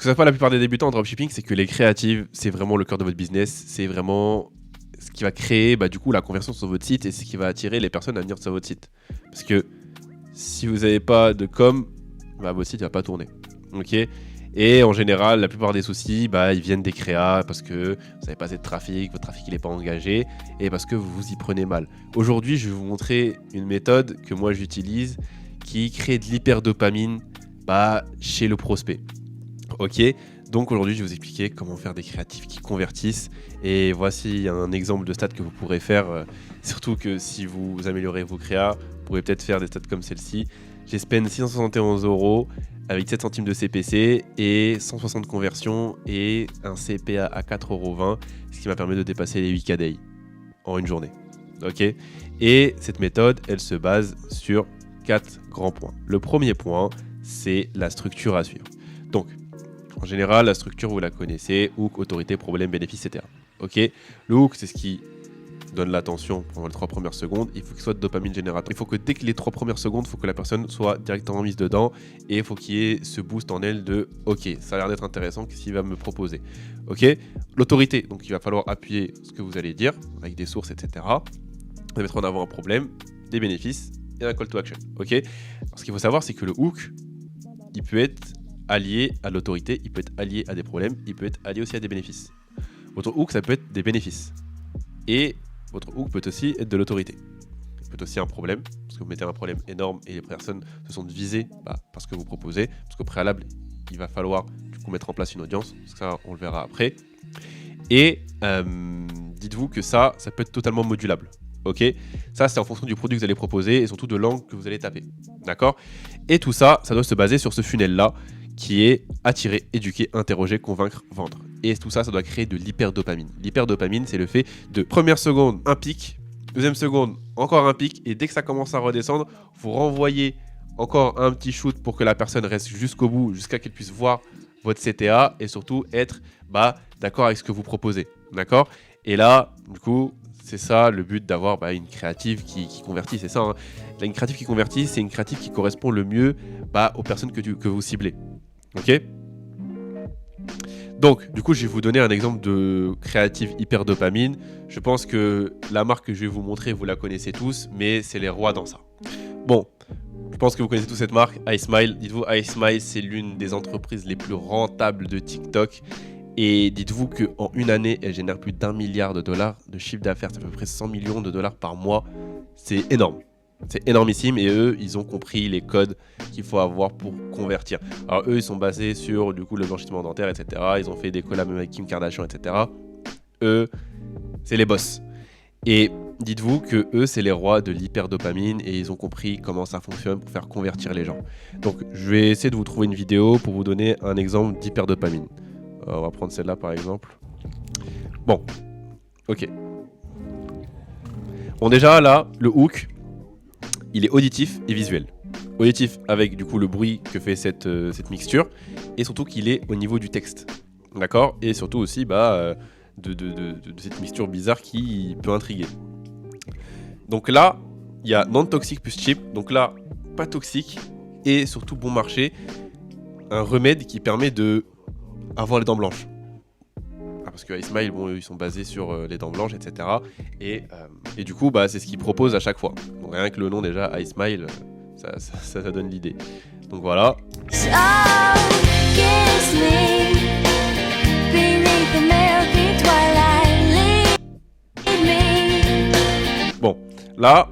que ça fait la plupart des débutants en dropshipping, c'est que les créatives, c'est vraiment le cœur de votre business. C'est vraiment ce qui va créer du coup la conversion sur votre site et ce qui va attirer les personnes à venir sur votre site. Parce que si vous n'avez pas de com, votre site ne va pas tourner. Ok. Et en général, la plupart des soucis, ils viennent des créas parce que vous n'avez pas assez de trafic, votre trafic n'est pas engagé et parce que vous vous y prenez mal. Aujourd'hui, je vais vous montrer une méthode que moi j'utilise qui crée de l'hyperdopamine chez le prospect. Ok, donc aujourd'hui, je vais vous expliquer comment faire des créatifs qui convertissent. Et voici un exemple de stats que vous pourrez faire. Surtout que si vous améliorez vos créas, vous pourrez peut-être faire des stats comme celle-ci. J'ai spend 671 € avec 7 centimes de CPC et 160 conversions et un CPA à 4,20 €, ce qui m'a permis de dépasser les 8K day en une journée. Ok. Et cette méthode, elle se base sur 4 grands points. Le premier point, c'est la structure à suivre. Donc, en général, la structure, vous la connaissez, hook, autorité, problème, bénéfice, etc. Ok. Le hook, c'est ce qui donne l'attention pendant les 3 premières secondes. Il faut qu'il soit de dopamine générateur. Il faut que dès que les 3 premières secondes, il faut que la personne soit directement mise dedans et il faut qu'il y ait ce boost en elle de ok, ça a l'air d'être intéressant, qu'est-ce qu'il va me proposer. Ok. L'autorité, donc il va falloir appuyer ce que vous allez dire avec des sources, etc. Vous allez mettre en avant un problème, des bénéfices et un call to action. Ok. Alors, ce qu'il faut savoir, c'est que le hook, il peut être allié à l'autorité, il peut être allié à des problèmes, il peut être allié aussi à des bénéfices. Votre hook, ça peut être des bénéfices. Et votre hook peut aussi être de l'autorité. Il peut être aussi un problème, parce que vous mettez un problème énorme et les personnes se sentent visées par ce que vous proposez. Parce qu'au préalable, il va falloir du coup mettre en place une audience. Ça, on le verra après. Et dites-vous que ça peut être totalement modulable. Ok, ça c'est en fonction du produit que vous allez proposer et surtout de l'angle que vous allez taper. D'accord. Et tout ça, ça doit se baser sur ce funnel-là qui est attirer, éduquer, interroger, convaincre, vendre. Et tout ça, ça doit créer de l'hyperdopamine. L'hyperdopamine, c'est le fait de première seconde, un pic, deuxième seconde, encore un pic, et dès que ça commence à redescendre, vous renvoyez encore un petit shoot pour que la personne reste jusqu'au bout, jusqu'à qu'elle puisse voir votre CTA et surtout être d'accord avec ce que vous proposez. D'accord. Et là, du coup, c'est ça le but d'avoir une créative qui convertit, c'est ça. Hein. Là, une créative qui convertit, c'est une créative qui correspond le mieux aux personnes que vous ciblez. Ok. Donc, du coup, je vais vous donner un exemple de créative hyperdopamine. Je pense que la marque que je vais vous montrer, vous la connaissez tous, mais c'est les rois dans ça. Bon, je pense que vous connaissez tous cette marque, iSmile. Dites-vous, iSmile, c'est l'une des entreprises les plus rentables de TikTok. Et dites-vous qu'en une année, elle génère plus d'1 milliard $ de chiffre d'affaires. C'est à peu près 100 millions de dollars par mois. C'est énorme. C'est énormissime et eux, ils ont compris les codes qu'il faut avoir pour convertir. Alors eux, ils sont basés sur du coup le blanchiment dentaire, etc. Ils ont fait des collabs avec Kim Kardashian, etc. Eux, c'est les boss. Et dites-vous que eux, c'est les rois de l'hyperdopamine et ils ont compris comment ça fonctionne pour faire convertir les gens. Donc, je vais essayer de vous trouver une vidéo pour vous donner un exemple d'hyperdopamine. On va prendre celle-là par exemple. Bon, ok. Bon, déjà là, le hook, il est auditif et visuel. Auditif avec du coup le bruit que fait cette mixture et surtout qu'il est au niveau du texte. D'accord. Et surtout aussi de cette mixture bizarre qui peut intriguer. Donc là, il y a non-toxique plus cheap. Donc là, pas toxique et surtout bon marché. Un remède qui permet de avoir les dents blanches. Parce que iSmile, ils sont basés sur les dents blanches, etc. Et du coup, c'est ce qu'ils proposent à chaque fois. Donc rien que le nom déjà, iSmile, ça donne l'idée. Donc voilà. So, kiss me beneath the milky twilight, lead me. Bon, là,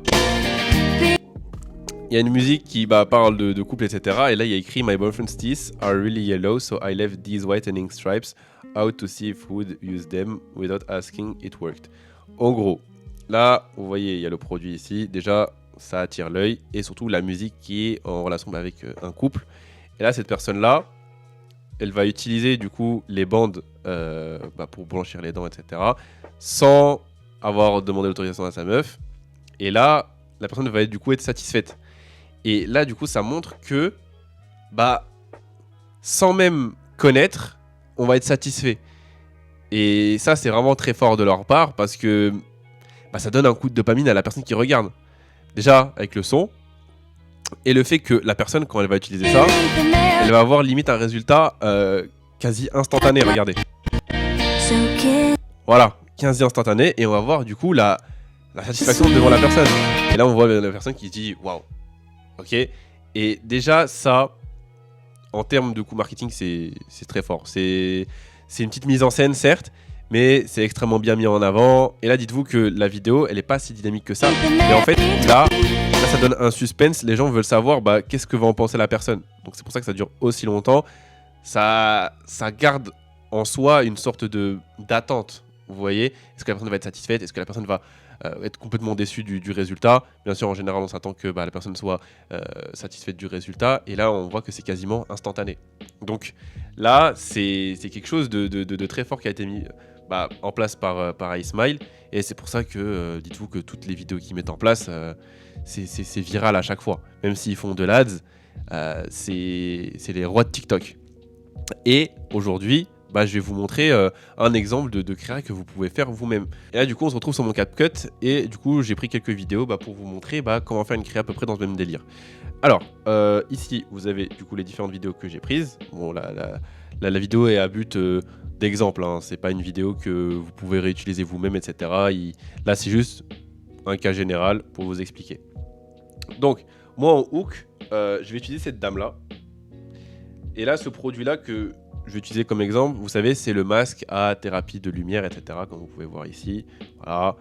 il y a une musique qui parle de couple, etc. Et là, il y a écrit « My boyfriend's teeth are really yellow, so I left these whitening stripes out to see if he would use them without asking, it worked. » En gros, là, vous voyez, il y a le produit ici. Déjà, ça attire l'œil. Et surtout, la musique qui est en relation avec un couple. Et là, cette personne-là, elle va utiliser du coup les bandes pour blanchir les dents, etc. sans avoir demandé l'autorisation à sa meuf. Et là, la personne va du coup être satisfaite. Et là, du coup, ça montre que, sans même connaître, on va être satisfait. Et ça, c'est vraiment très fort de leur part parce que ça donne un coup de dopamine à la personne qui regarde. Déjà, avec le son. Et le fait que la personne, quand elle va utiliser ça, elle va avoir limite un résultat quasi instantané, regardez. Voilà, quasi instantané, et on va voir du coup la satisfaction devant la personne. Et là, on voit la personne qui se dit waouh, ok. Et déjà, ça, en termes de coût marketing, c'est très fort. C'est une petite mise en scène, certes, mais c'est extrêmement bien mis en avant. Et là, dites-vous que la vidéo, elle n'est pas si dynamique que ça. Mais en fait, là, ça donne un suspense. Les gens veulent savoir qu'est-ce que va en penser la personne. Donc c'est pour ça que ça dure aussi longtemps. Ça garde en soi une sorte d'attente. Vous voyez, est-ce que la personne va être satisfaite? Est-ce que la personne va être complètement déçue du résultat? Bien sûr, en général, on s'attend que la personne soit satisfaite du résultat. Et là, on voit que c'est quasiment instantané. Donc là, c'est quelque chose de très fort qui a été mis en place par iSmile. Et c'est pour ça que, dites-vous que toutes les vidéos qu'ils mettent en place, c'est viral à chaque fois. Même s'ils font de l'ADS, c'est les rois de TikTok. Et aujourd'hui, je vais vous montrer un exemple de créa que vous pouvez faire vous-même. Et là, du coup, on se retrouve sur mon CapCut. Et du coup, j'ai pris quelques vidéos pour vous montrer comment faire une créa à peu près dans ce même délire. Alors, ici, vous avez du coup les différentes vidéos que j'ai prises. Bon, la vidéo est à but d'exemple. Hein. C'est pas une vidéo que vous pouvez réutiliser vous-même, etc. Là, c'est juste un cas général pour vous expliquer. Donc, moi, en hook, je vais utiliser cette dame-là. Et là, ce produit-là que je vais utiliser comme exemple, vous savez, c'est le masque à thérapie de lumière, etc. Comme vous pouvez voir ici. Voilà.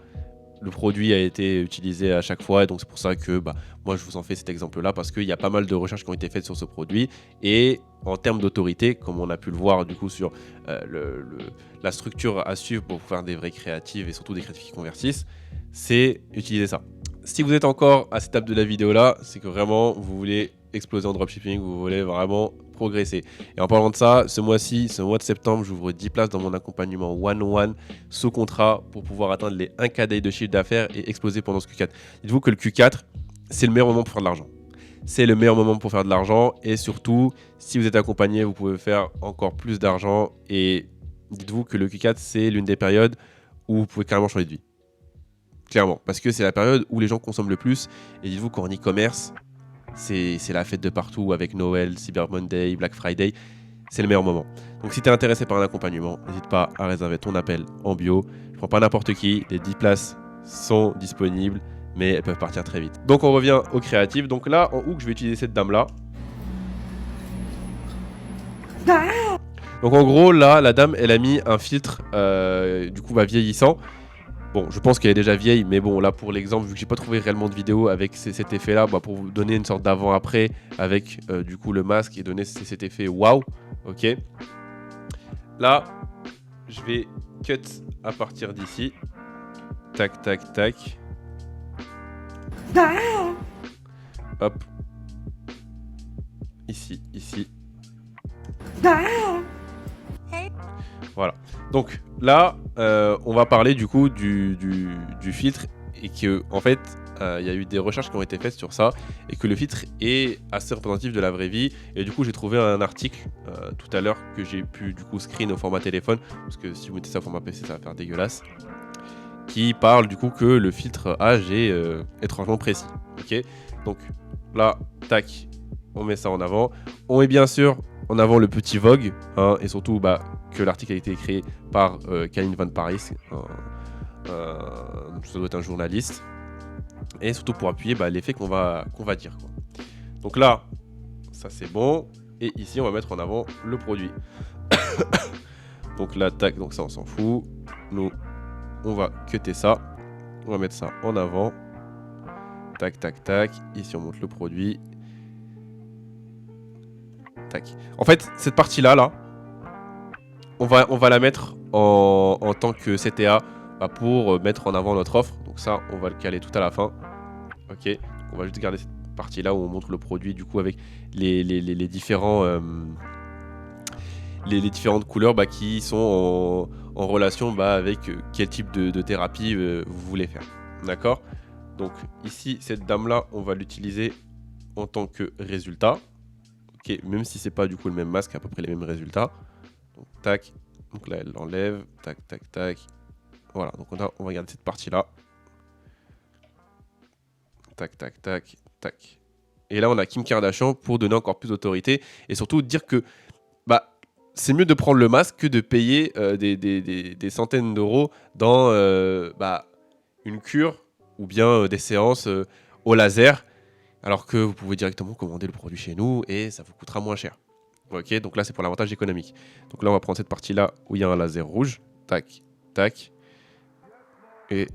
Le produit a été utilisé à chaque fois, et donc c'est pour ça que moi je vous en fais cet exemple-là, parce qu'il y a pas mal de recherches qui ont été faites sur ce produit, et en termes d'autorité, comme on a pu le voir du coup sur la structure à suivre pour faire des vraies créatives, et surtout des créatives qui convertissent, c'est utiliser ça. Si vous êtes encore à cette étape de la vidéo là, c'est que vraiment vous voulez exploser en dropshipping, vous voulez vraiment progresser. Et en parlant de ça, ce mois-ci, ce mois de septembre, j'ouvre 10 places dans mon accompagnement one-on-one sous contrat pour pouvoir atteindre les 1K day de chiffre d'affaires et exploser pendant ce Q4. Dites-vous que le Q4, c'est le meilleur moment pour faire de l'argent. C'est le meilleur moment pour faire de l'argent, et surtout, si vous êtes accompagné, vous pouvez faire encore plus d'argent. Et dites-vous que le Q4, c'est l'une des périodes où vous pouvez carrément changer de vie. Clairement, parce que c'est la période où les gens consomment le plus. Et dites-vous qu'en e-commerce, c'est la fête de partout avec Noël, Cyber Monday, Black Friday. C'est le meilleur moment. Donc si tu es intéressé par un accompagnement, n'hésite pas à réserver ton appel en bio. Je prends pas n'importe qui, les 10 places sont disponibles, mais elles peuvent partir très vite. Donc on revient au créatif. Donc là, en hook, je vais utiliser cette dame-là. Donc en gros, là, la dame, elle a mis un filtre du coup vieillissant. Bon, je pense qu'elle est déjà vieille, mais bon, là pour l'exemple, vu que j'ai pas trouvé réellement de vidéo avec cet effet-là, pour vous donner une sorte d'avant-après avec du coup le masque et donner cet effet waouh, ok. Là, je vais cut à partir d'ici. Tac, tac, tac. Hop. Ici, ici. Voilà. Donc là, on va parler du coup du filtre, et que en fait, il y a eu des recherches qui ont été faites sur ça, et que le filtre est assez représentatif de la vraie vie. Et du coup, j'ai trouvé un article tout à l'heure que j'ai pu du coup screen au format téléphone, parce que si vous mettez ça au format PC, ça va faire dégueulasse. Qui parle du coup que le filtre âge est étrangement précis. Ok. Donc là, tac, on met ça en avant. On met bien sûr en avant le petit Vogue, hein, et surtout que l'article a été créé par Kaline Van Paris, ça doit être un journaliste, et surtout pour appuyer l'effet qu'on va dire, quoi. Donc là, ça c'est bon, et ici on va mettre en avant le produit. Donc là, tac, donc ça on s'en fout. Nous, on va cutter ça, on va mettre ça en avant. Tac, tac, tac. Ici on monte le produit. Tac. En fait, cette partie-là, on va la mettre en tant que CTA pour mettre en avant notre offre. Donc ça, on va le caler tout à la fin. Ok. Donc on va juste garder cette partie-là où on montre le produit du coup avec les différents les différentes couleurs qui sont en relation avec quel type de thérapie vous voulez faire. D'accord. Donc ici, cette dame-là, on va l'utiliser en tant que résultat. Ok, même si c'est pas du coup le même masque, à peu près les mêmes résultats. Donc tac, donc là elle l'enlève, tac, tac, tac. Voilà, donc on va garder cette partie-là. Tac, tac, tac, tac. Et là on a Kim Kardashian pour donner encore plus d'autorité et surtout dire que c'est mieux de prendre le masque que de payer des centaines d'euros dans une cure ou bien des séances au laser, alors que vous pouvez directement commander le produit chez nous et ça vous coûtera moins cher. Ok, donc là c'est pour l'avantage économique. Donc là on va prendre cette partie là où il y a un laser rouge, tac, tac, et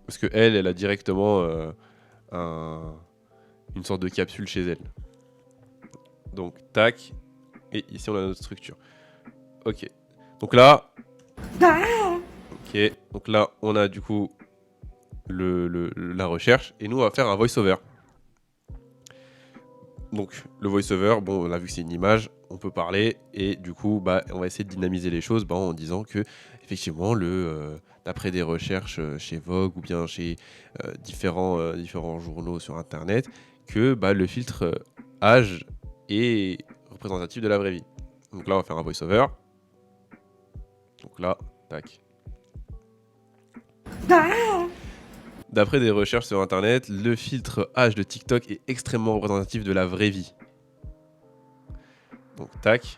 parce que elle a directement une sorte de capsule chez elle. Donc tac, et ici on a notre structure. Ok, donc là, donc là on a du coup la recherche et nous on va faire un voice-over. Donc le voice-over, bon là vu que c'est une image, on peut parler et du coup on va essayer de dynamiser les choses en disant que effectivement d'après des recherches chez Vogue ou bien chez différents journaux sur internet, que le filtre âge est représentatif de la vraie vie. Donc là on va faire un voice-over. Donc là, tac. D'après des recherches sur internet, le filtre âge de TikTok est extrêmement représentatif de la vraie vie. Donc tac.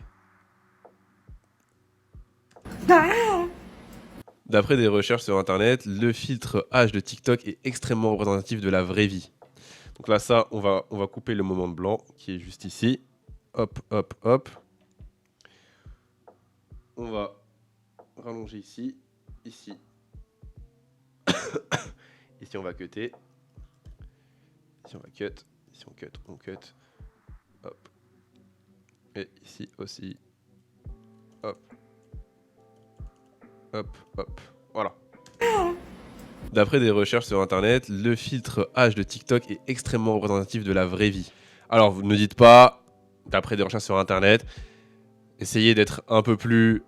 D'après des recherches sur internet, le filtre âge de TikTok est extrêmement représentatif de la vraie vie. Donc là ça, on va couper le moment de blanc qui est juste ici. Hop, hop, hop. On va rallonger ici, ici. Ici on va cutter. Ici on va cut. Ici on cut, on cut. Hop. Et ici aussi. Hop. Hop, hop. Voilà. D'après des recherches sur internet, le filtre âge de TikTok est extrêmement représentatif de la vraie vie. Alors vous ne dites pas, d'après des recherches sur internet, essayez d'être un peu plus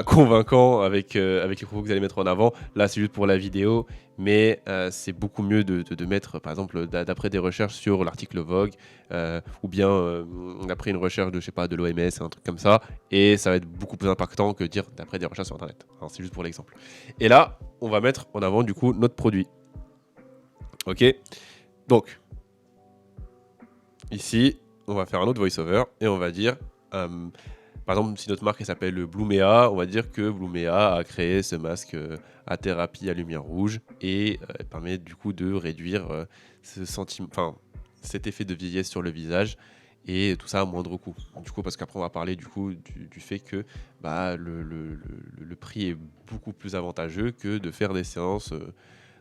convaincant avec les propos que vous allez mettre en avant. Là, c'est juste pour la vidéo, mais c'est beaucoup mieux de mettre, par exemple, d'après des recherches sur l'article Vogue, ou bien d'après une recherche de l'OMS, un truc comme ça, et ça va être beaucoup plus impactant que dire d'après des recherches sur Internet. Alors, c'est juste pour l'exemple. Et là, on va mettre en avant, du coup, notre produit. Ok ? Donc, ici, on va faire un autre voice-over, et on va dire... par exemple, si notre marque s'appelle Blumea, on va dire que Blumea a créé ce masque à thérapie à lumière rouge et permet du coup de réduire cet effet de vieillesse sur le visage et tout ça à moindre coût. Du coup, parce qu'après on va parler du coup du fait que le prix est beaucoup plus avantageux que de faire des séances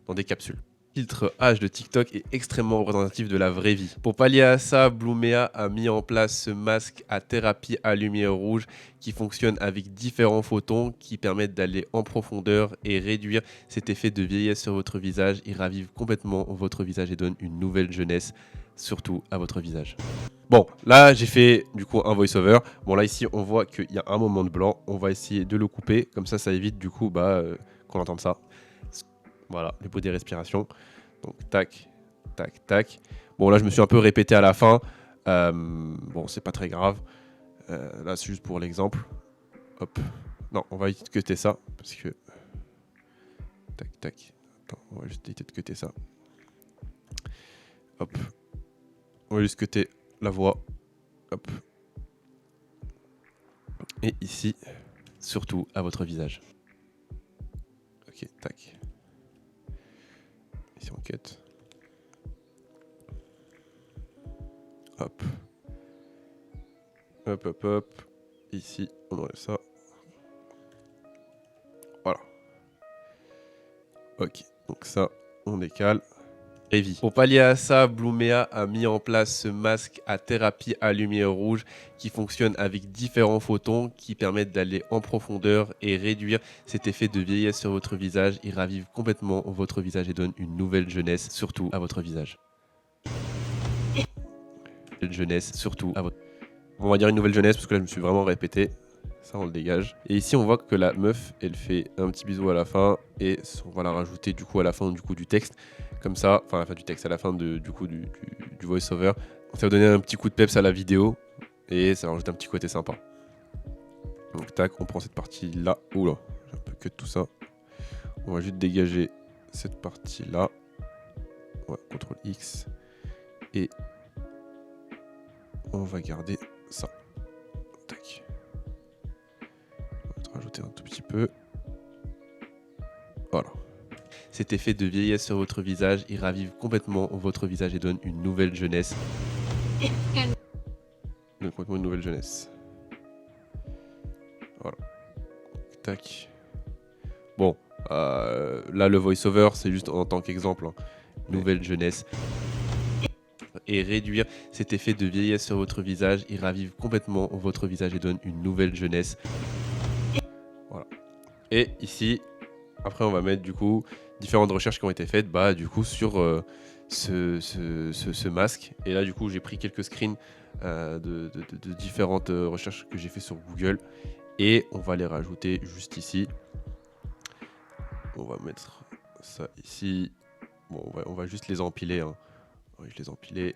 dans des capsules. Le filtre âge de TikTok est extrêmement représentatif de la vraie vie. Pour pallier à ça, Blumea a mis en place ce masque à thérapie à lumière rouge qui fonctionne avec différents photons qui permettent d'aller en profondeur et réduire cet effet de vieillesse sur votre visage. Il ravive complètement votre visage et donne une nouvelle jeunesse, surtout à votre visage. Bon, là j'ai fait du coup un voice-over. Bon là ici on voit qu'il y a un moment de blanc. On va essayer de le couper, comme ça évite du coup qu'on entende ça. Voilà, le bruit des respirations. Donc, tac, tac, tac. Bon, là, je me suis un peu répété à la fin. Bon, c'est pas très grave. Là, c'est juste pour l'exemple. Hop. Non, on va éviter de cutter ça. Parce que... Tac, tac. Attends, on va juste éviter de cutter ça. Hop. On va juste cutter la voix. Hop. Et ici, surtout à votre visage. Ok, tac. Ici, on cut. Hop. Hop, hop, hop. Ici, on enlève ça. Voilà. Ok, donc ça, on décale. Heavy. Pour pallier à ça, Blumea a mis en place ce masque à thérapie à lumière rouge qui fonctionne avec différents photons qui permettent d'aller en profondeur et réduire cet effet de vieillesse sur votre visage. Il ravive complètement votre visage et donne une nouvelle jeunesse, surtout à votre visage. Une jeunesse, surtout à votre... On va dire une nouvelle jeunesse parce que là je me suis vraiment répété. Ça on le dégage. Et ici on voit que la meuf elle fait un petit bisou à la fin et on va la rajouter du coup à la fin du texte. Comme ça, enfin à la fin du texte, à la fin du voice-over. Ça va donner un petit coup de peps à la vidéo et ça va rajouter un petit côté sympa. Donc tac, on prend cette partie là. Oula, j'ai un peu cut tout ça. On va juste dégager cette partie là. Ouais, CTRL X. Et on va garder ça. Tac. rajouter un tout petit peu. Voilà. Cet effet de vieillesse sur votre visage, il ravive complètement votre visage et donne une nouvelle jeunesse. Complètement une nouvelle jeunesse. Voilà. Tac. Bon, là le voice-over, c'est juste en tant qu'exemple. Hein. Nouvelle jeunesse. Et réduire cet effet de vieillesse sur votre visage, il ravive complètement votre visage et donne une nouvelle jeunesse. Voilà. Et ici, après on va mettre du coup différentes recherches qui ont été faites du coup sur ce masque. Et là du coup j'ai pris quelques screens de différentes recherches que j'ai fait sur Google et on va les rajouter juste ici. On va mettre ça ici. Bon, on va juste les empiler. Hein. Oui, je les ai empilés.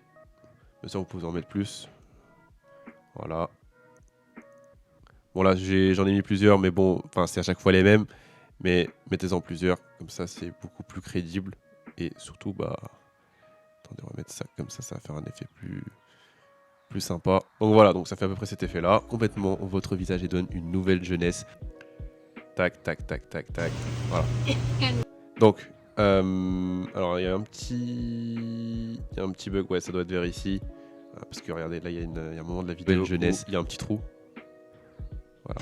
Mais ça, vous pouvez en mettre plus. Voilà. Bon, là, j'en ai mis plusieurs, mais bon, c'est à chaque fois les mêmes. Mais mettez-en plusieurs. Comme ça, c'est beaucoup plus crédible. Et surtout, attendez, on va mettre ça comme ça va faire un effet plus sympa. Donc voilà, donc ça fait à peu près cet effet-là. Complètement votre visage et donne une nouvelle jeunesse. Tac, tac, tac, tac, tac. Voilà. Donc, alors il y a un petit bug, ouais, ça doit être vers ici. Parce que regardez, là il y a un moment de la vidéo jeunesse, il y a un petit trou. Voilà.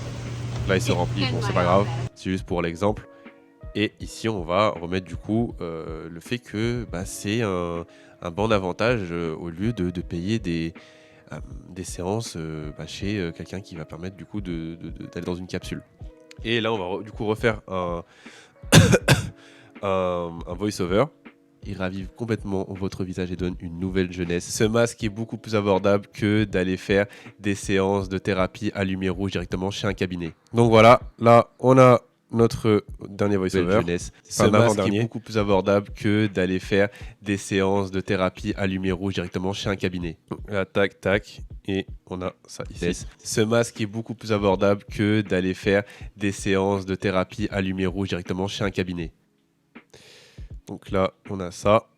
Là il se remplit, bon c'est pas grave, c'est juste pour l'exemple. Et ici on va remettre du coup le fait que c'est un bon avantage au lieu de payer des séances chez quelqu'un qui va permettre du coup d'aller dans une capsule. Et là on va du coup refaire un voice-over. Il ravive complètement votre visage et donne une nouvelle jeunesse. Ce masque est beaucoup plus abordable que d'aller faire des séances de thérapie à lumière rouge directement chez un cabinet. Donc voilà, là on a notre dernier voice-over. Ce masque est beaucoup plus abordable que d'aller faire des séances de thérapie à lumière rouge directement chez un cabinet. Là, tac, tac, et on a ça ici. Ce masque est beaucoup plus abordable que d'aller faire des séances de thérapie à lumière rouge directement chez un cabinet. Donc là, on a ça.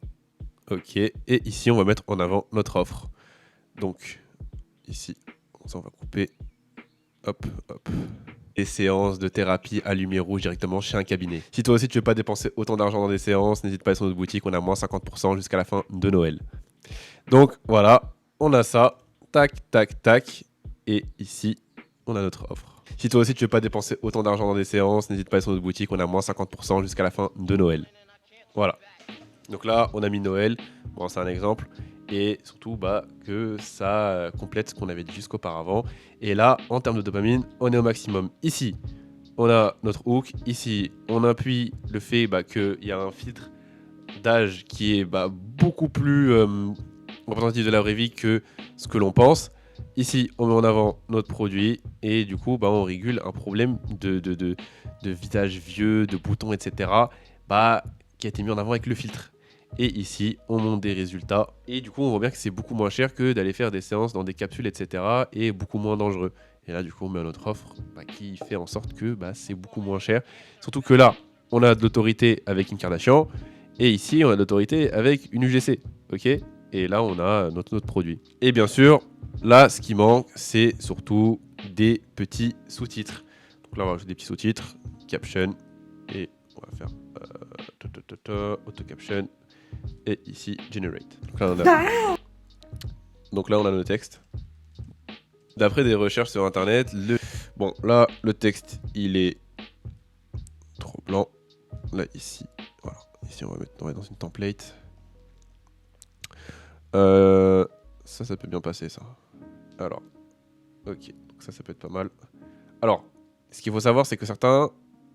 Ok. Et ici, on va mettre en avant notre offre. Donc, ici, ça, on va couper. Hop, hop. Des séances de thérapie à lumière rouge directement chez un cabinet. Si toi aussi, tu ne veux pas dépenser autant d'argent dans des séances, n'hésite pas à aller sur notre boutique. On a moins 50% jusqu'à la fin de Noël. Donc, voilà. On a ça. Tac, tac, tac. Et ici, on a notre offre. Si toi aussi, tu ne veux pas dépenser autant d'argent dans des séances, n'hésite pas à aller sur notre boutique. On a moins 50% jusqu'à la fin de Noël. Voilà. Donc là, on a mis Noël. Bon, c'est un exemple. Et surtout, que ça complète ce qu'on avait dit jusqu'auparavant. Et là, en termes de dopamine, on est au maximum. Ici, on a notre hook. Ici, on appuie le fait qu'il y a un filtre d'âge qui est beaucoup plus représentatif de la vraie vie que ce que l'on pense. Ici, on met en avant notre produit. Et du coup, on régule un problème de visage vieux, de boutons, etc. Qui a été mis en avant avec le filtre. Et ici, on monte des résultats. Et du coup, on voit bien que c'est beaucoup moins cher que d'aller faire des séances dans des capsules, etc. Et beaucoup moins dangereux. Et là, du coup, on met notre offre qui fait en sorte que c'est beaucoup moins cher. Surtout que là, on a de l'autorité avec une Kardashian. Et ici, on a de l'autorité avec une UGC. Ok ? Et là, on a notre produit. Et bien sûr, là, ce qui manque, c'est surtout des petits sous-titres. Donc là, on va rajouter des petits sous-titres. Caption. Et on va faire auto caption et ici generate. Donc là on a nos textes. D'après des recherches sur internet, le texte il est trop blanc. Là ici, voilà. Ici on va mettre dans une template. Ça peut bien passer ça. Alors, ok, donc ça peut être pas mal. Alors, ce qu'il faut savoir c'est que certains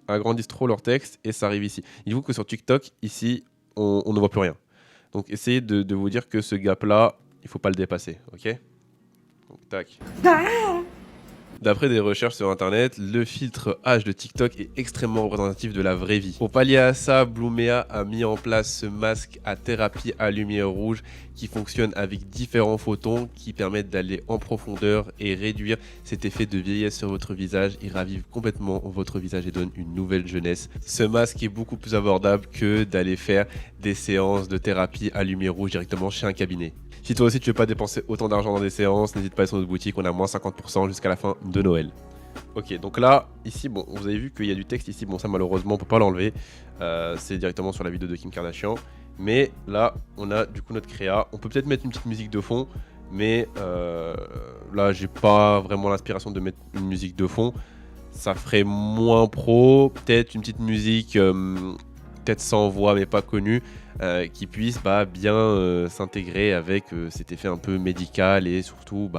agrandissent trop leur texte et ça arrive ici. Il faut que sur TikTok, ici, on ne voit plus rien. Donc essayez de vous dire que ce gap-là, il ne faut pas le dépasser, ok ? Donc tac. D'après des recherches sur internet, le filtre H de TikTok est extrêmement représentatif de la vraie vie. Pour pallier à ça, Blumea a mis en place ce masque à thérapie à lumière rouge qui fonctionne avec différents photons qui permettent d'aller en profondeur et réduire cet effet de vieillesse sur votre visage. Il ravive complètement votre visage et donne une nouvelle jeunesse. Ce masque est beaucoup plus abordable que d'aller faire des séances de thérapie à lumière rouge directement chez un cabinet. Si toi aussi tu veux pas dépenser autant d'argent dans des séances, n'hésite pas à aller sur notre boutique, on a moins 50% jusqu'à la fin de Noël. Ok, donc là, ici, bon, vous avez vu qu'il y a du texte ici. Bon, ça malheureusement, on peut pas l'enlever. C'est directement sur la vidéo de Kim Kardashian. Mais là, on a du coup notre créa. On peut peut-être mettre une petite musique de fond. Mais là, j'ai pas vraiment l'inspiration de mettre une musique de fond. Ça ferait moins pro. Peut-être une petite musique, peut-être sans voix, mais pas connue, qui puisse bien s'intégrer avec cet effet un peu médical et surtout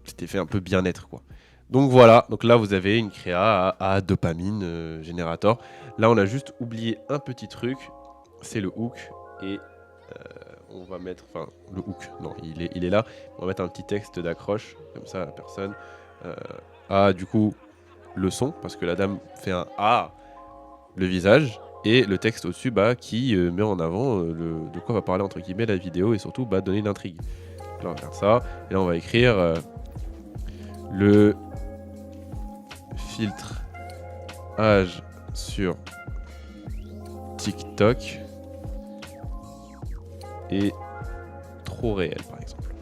cet effet un peu bien-être, quoi. Donc voilà, donc là vous avez une créa à dopamine générateur. Là on a juste oublié un petit truc, c'est le hook. Et on va mettre, enfin le hook, non il est là. On va mettre un petit texte d'accroche, comme ça la personne a du coup le son, parce que la dame fait un A, le visage, et le texte au-dessus qui met en avant de quoi va parler entre guillemets la vidéo, et surtout donner l'intrigue. Là on va faire ça, et là on va écrire le filtre âge sur TikTok est trop réel, par exemple.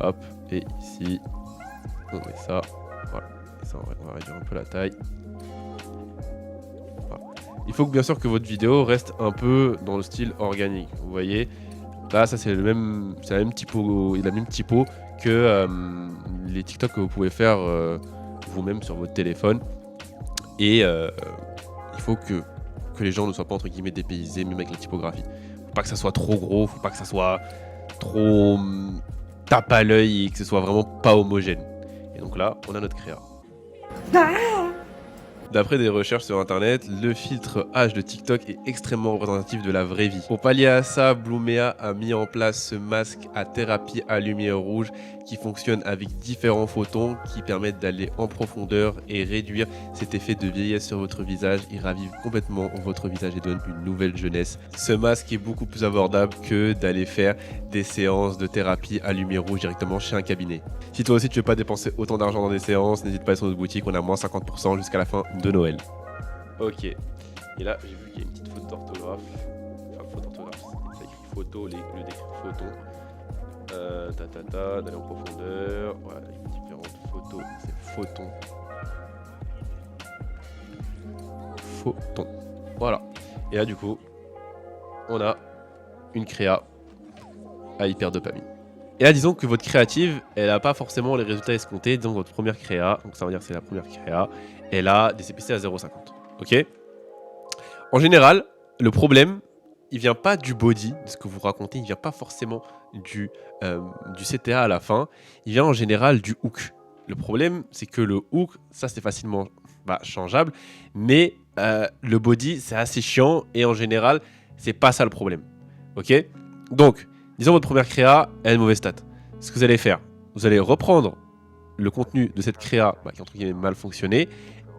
Hop, et ici, on met ça. Voilà, et ça, on va réduire un peu la taille. Voilà. Il faut que, bien sûr, que votre vidéo reste un peu dans le style organique. Vous voyez, là, ça c'est la même typo que les TikTok que vous pouvez faire vous-même sur votre téléphone. Et il faut que les gens ne soient pas entre guillemets dépaysés, même avec la typographie. Faut pas que ça soit trop gros, faut pas que ça soit trop tape à l'œil et que ce soit vraiment pas homogène. Et donc là, on a notre créa. D'après des recherches sur internet, le filtre H de TikTok est extrêmement représentatif de la vraie vie. Pour pallier à ça, Blumea a mis en place ce masque à thérapie à lumière rouge qui fonctionne avec différents photons qui permettent d'aller en profondeur et réduire cet effet de vieillesse sur votre visage. Il ravive complètement votre visage et donne une nouvelle jeunesse. Ce masque est beaucoup plus abordable que d'aller faire des séances de thérapie à lumière rouge directement chez un cabinet. Si toi aussi tu veux pas dépenser autant d'argent dans des séances, n'hésite pas à aller sur notre boutique, on a moins 50% jusqu'à la fin de Noël. Ok. Et là, j'ai vu qu'il y a une petite faute d'orthographe. Enfin, faute d'orthographe. Ça écrit photo, le décrit photon. D'aller en profondeur. Voilà, les différentes photos. C'est photon. Photon. Voilà. Et là, du coup, on a une créa à hyperdopamine. Et là, disons que votre créative, elle n'a pas forcément les résultats escomptés. Disons que votre première créa, donc ça veut dire que c'est la première créa, elle a des CPC à 0,50. Ok ? En général, le problème, il vient pas du body, de ce que vous racontez, il vient pas forcément du CTA à la fin, il vient en général du hook. Le problème, c'est que le hook, ça c'est facilement changeable, mais le body, c'est assez chiant et en général, c'est pas ça le problème. Ok ? Donc, disons votre première créa, elle a une mauvaise stat. Ce que vous allez faire, vous allez reprendre le contenu de cette créa qui entre guillemets mal fonctionné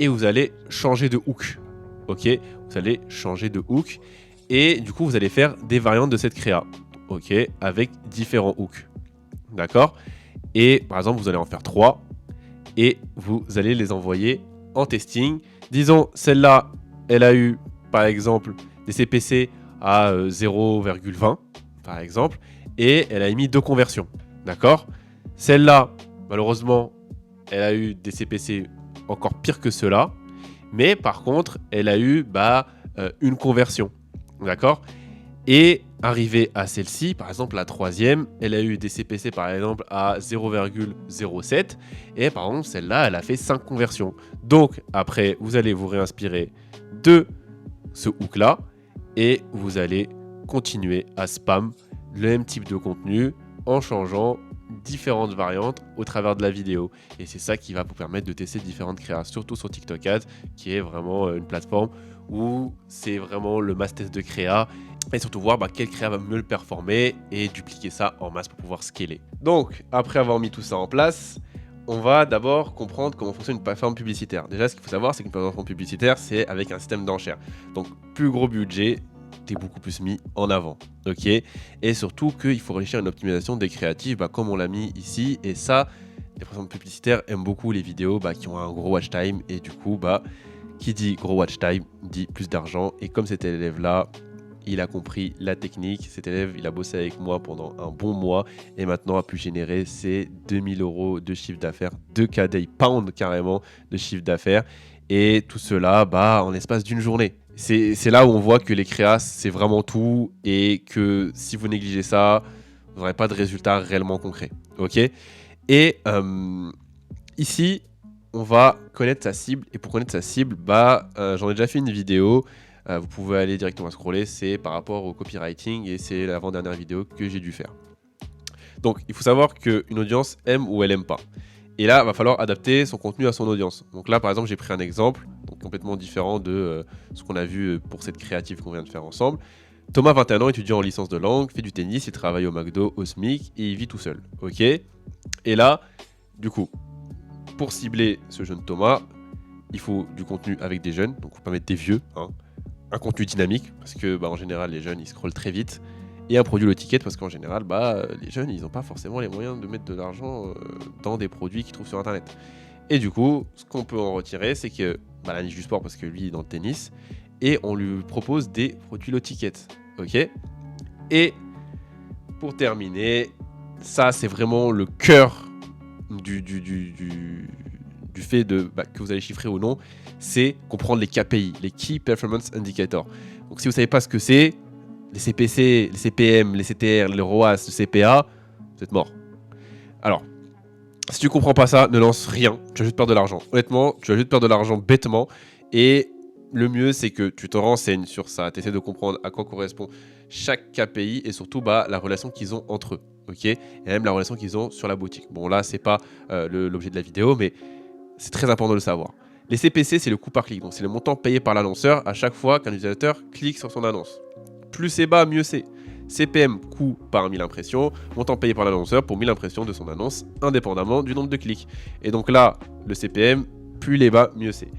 et vous allez changer de hook. Ok ? Vous allez changer de hook et du coup vous allez faire des variantes de cette créa. Ok ? Avec différents hooks. D'accord ? Et par exemple vous allez en faire 3 et vous allez les envoyer en testing. Disons celle-là, elle a eu par exemple des CPC à 0,20 par exemple, et elle a émis 2 conversions. D'accord ? Celle-là, malheureusement, elle a eu des CPC encore pire que ceux-là, mais par contre, elle a eu une conversion. D'accord ? Et arrivée à celle-ci, par exemple la troisième, elle a eu des CPC par exemple à 0,07, et par exemple celle-là, elle a fait 5 conversions. Donc après, vous allez vous réinspirer de ce hook-là, et vous allez continuer à spam le même type de contenu en changeant différentes variantes au travers de la vidéo. Et c'est ça qui va vous permettre de tester différentes créations, surtout sur TikTok Ads, qui est vraiment une plateforme où c'est vraiment le mass test de créa, et surtout voir quelle créa va mieux le performer et dupliquer ça en masse pour pouvoir scaler. Donc, après avoir mis tout ça en place, on va d'abord comprendre comment fonctionne une plateforme publicitaire. Déjà, ce qu'il faut savoir, c'est qu'une plateforme publicitaire, c'est avec un système d'enchères. Donc, plus gros budget, t'es beaucoup plus mis en avant, ok ? Et surtout qu'il faut réfléchir à une optimisation des créatives, comme on l'a mis ici. Et ça, les plateformes publicitaires aiment beaucoup les vidéos qui ont un gros watch time. Et du coup, qui dit gros watch time dit plus d'argent. Et comme cet élève-là, il a compris la technique. Cet élève, il a bossé avec moi pendant un bon mois et maintenant a pu générer ses 2000 € de chiffre d'affaires, 2K day pound carrément de chiffre d'affaires. Et tout cela en l'espace d'une journée. C'est là où on voit que les créas, c'est vraiment tout et que si vous négligez ça, vous n'aurez pas de résultats réellement concrets. Ok. Et ici, on va connaître sa cible. Et pour connaître sa cible, j'en ai déjà fait une vidéo. Vous pouvez aller directement scroller. C'est par rapport au copywriting et c'est l'avant-dernière vidéo que j'ai dû faire. Donc, il faut savoir qu'une audience aime ou elle aime pas. Et là, il va falloir adapter son contenu à son audience. Donc là, par exemple, j'ai pris un exemple complètement différent de ce qu'on a vu pour cette créative qu'on vient de faire ensemble. Thomas, 21 ans, étudiant en licence de langue, fait du tennis, il travaille au McDo, au SMIC et il vit tout seul. Ok. Et là, du coup, pour cibler ce jeune Thomas, il faut du contenu avec des jeunes, donc il ne faut pas mettre des vieux, hein. Un contenu dynamique, parce que en général, les jeunes, ils scrollent très vite. Et un produit low ticket, parce qu'en général, les jeunes, ils n'ont pas forcément les moyens de mettre de l'argent dans des produits qu'ils trouvent sur Internet. Et du coup, ce qu'on peut en retirer, c'est que la niche du sport, parce que lui, il est dans le tennis, et on lui propose des produits low ticket. Ok. Et pour terminer, ça, c'est vraiment le cœur du fait que vous allez chiffrer ou non, c'est comprendre les KPI, les Key Performance Indicators. Donc si vous ne savez pas ce que c'est, les CPC, les CPM, les CTR, les ROAS, le CPA, vous êtes mort. Alors, si tu ne comprends pas ça, ne lance rien, tu vas juste perdre de l'argent. Honnêtement, tu vas juste perdre de l'argent bêtement. Et le mieux, c'est que tu te renseignes sur ça, tu essaies de comprendre à quoi correspond chaque KPI et surtout la relation qu'ils ont entre eux. Ok, et même la relation qu'ils ont sur la boutique. Bon, là, c'est pas l'objet de la vidéo, mais c'est très important de le savoir. Les CPC, c'est le coût par clic. Donc, c'est le montant payé par l'annonceur à chaque fois qu'un utilisateur clique sur son annonce. Plus c'est bas, mieux c'est. CPM, coût par 1000 impressions, montant payé par l'annonceur pour 1000 impressions de son annonce, indépendamment du nombre de clics. Et donc là, le CPM, plus il est bas, mieux c'est.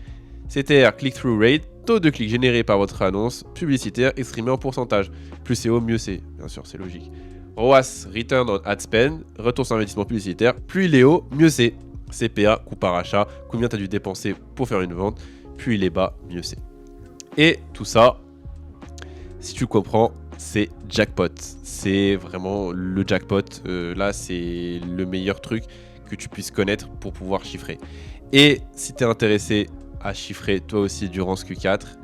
CTR, click-through rate, taux de clics générés par votre annonce publicitaire exprimé en pourcentage. Plus c'est haut, mieux c'est. Bien sûr, c'est logique. ROAS, return on ad spend, retour sur investissement publicitaire. Plus il est haut, mieux c'est. CPA, coût par achat, combien tu as dû dépenser pour faire une vente. Plus il est bas, mieux c'est. Et tout ça, si tu comprends, c'est jackpot. C'est vraiment le jackpot. Là, c'est le meilleur truc que tu puisses connaître pour pouvoir chiffrer. Et si tu es intéressé à chiffrer toi aussi durant ce Q4,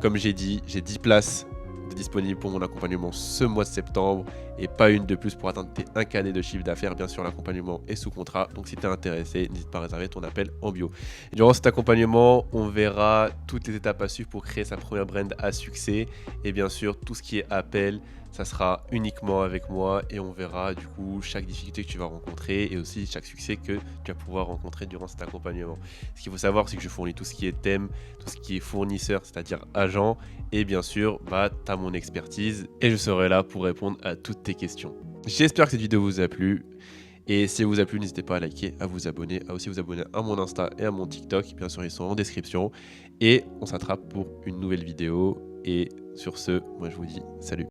comme j'ai dit, j'ai 10 places disponibles pour mon accompagnement ce mois de septembre et pas une de plus pour atteindre tes 1 KD de chiffre d'affaires. Bien sûr, l'accompagnement est sous contrat. Donc, si tu es intéressé, n'hésite pas à réserver ton appel en bio. Et durant cet accompagnement, on verra toutes les étapes à suivre pour créer sa première brand à succès. Et bien sûr, tout ce qui est appel, ça sera uniquement avec moi et on verra du coup chaque difficulté que tu vas rencontrer et aussi chaque succès que tu vas pouvoir rencontrer durant cet accompagnement. Ce qu'il faut savoir, c'est que je fournis tout ce qui est thème, tout ce qui est fournisseur, c'est-à-dire agent, et bien sûr, tu as mon expertise et je serai là pour répondre à toutes tes questions. J'espère que cette vidéo vous a plu. Et si elle vous a plu, n'hésitez pas à liker, à vous abonner, à aussi vous abonner à mon Insta et à mon TikTok. Bien sûr, ils sont en description. Et on s'attrape pour une nouvelle vidéo. Et sur ce, moi je vous dis salut.